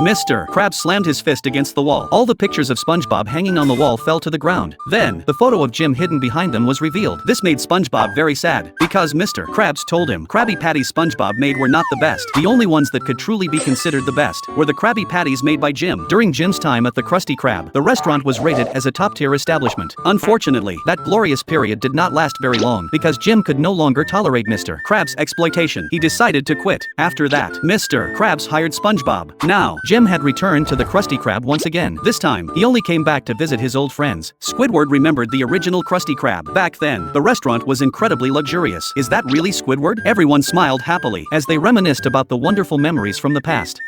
Mr. Krabs slammed his fist against the wall. All the pictures of SpongeBob hanging on the wall fell to the ground. Then, the photo of Jim hidden behind them was revealed. This made SpongeBob very sad, because Mr. Krabs told him Krabby Patties SpongeBob made were not the best. The only ones that could truly be considered the best were the Krabby Patties made by Jim. During Jim's time at the Krusty Krab, the restaurant was rated as a top-tier establishment. Unfortunately, that glorious period did not last very long, because Jim could no longer tolerate Mr. Krabs' exploitation. He decided to quit. After that, Mr. Krabs hired SpongeBob. Now, Jim had returned to the Krusty Krab once again. This time, he only came back to visit his old friends. Squidward remembered the original Krusty Krab. Back then, the restaurant was incredibly luxurious. Is that really Squidward? Everyone smiled happily as they reminisced about the wonderful memories from the past.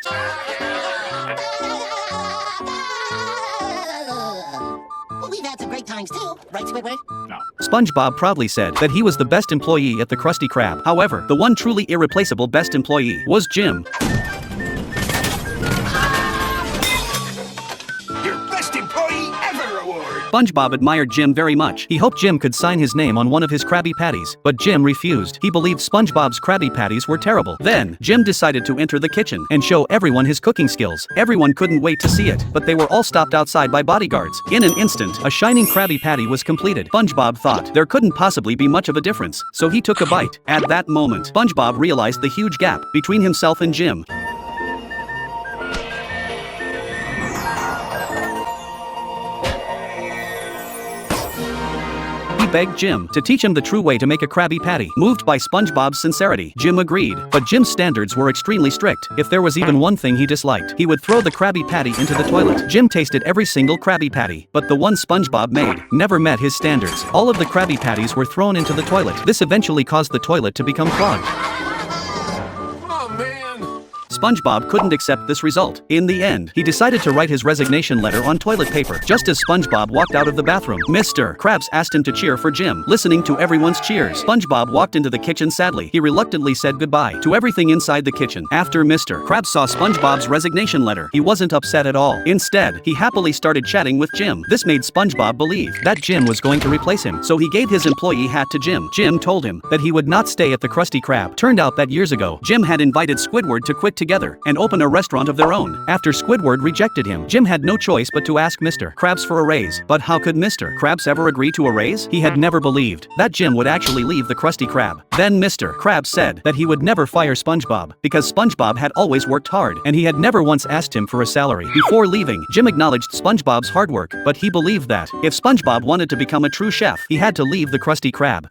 We've had some great times too, right, Squidward? No. SpongeBob proudly said that he was the best employee at the Krusty Krab. However, the one truly irreplaceable best employee was Jim. Best employee ever award! SpongeBob admired Jim very much. He hoped Jim could sign his name on one of his Krabby Patties, but Jim refused. He believed SpongeBob's Krabby Patties were terrible. Then, Jim decided to enter the kitchen and show everyone his cooking skills. Everyone couldn't wait to see it, but they were all stopped outside by bodyguards. In an instant, a shining Krabby Patty was completed. SpongeBob thought there couldn't possibly be much of a difference, so he took a bite. At that moment, SpongeBob realized the huge gap between himself and Jim. Begged Jim to teach him the true way to make a Krabby Patty. Moved by SpongeBob's sincerity, Jim agreed, but Jim's standards were extremely strict. If there was even one thing he disliked, he would throw the Krabby Patty into the toilet. Jim tasted every single Krabby Patty, but the one SpongeBob made never met his standards. All of the Krabby Patties were thrown into the toilet. This eventually caused the toilet to become clogged. SpongeBob couldn't accept this result. In the end, he decided to write his resignation letter on toilet paper. Just as SpongeBob walked out of the bathroom, Mr. Krabs asked him to cheer for Jim. Listening to everyone's cheers, SpongeBob walked into the kitchen sadly. He reluctantly said goodbye to everything inside the kitchen. After Mr. Krabs saw SpongeBob's resignation letter, he wasn't upset at all. Instead, he happily started chatting with Jim. This made SpongeBob believe that Jim was going to replace him, so he gave his employee hat to Jim. Jim told him that he would not stay at the Krusty Krab. Turned out that years ago, Jim had invited Squidward to quit together and open a restaurant of their own. After Squidward rejected him, Jim had no choice but to ask Mr. Krabs for a raise. But how could Mr. Krabs ever agree to a raise? He had never believed that Jim would actually leave the Krusty Krab. Then Mr. Krabs said that he would never fire SpongeBob because SpongeBob had always worked hard and he had never once asked him for a salary. Before leaving, Jim acknowledged SpongeBob's hard work, but he believed that if SpongeBob wanted to become a true chef, he had to leave the Krusty Krab.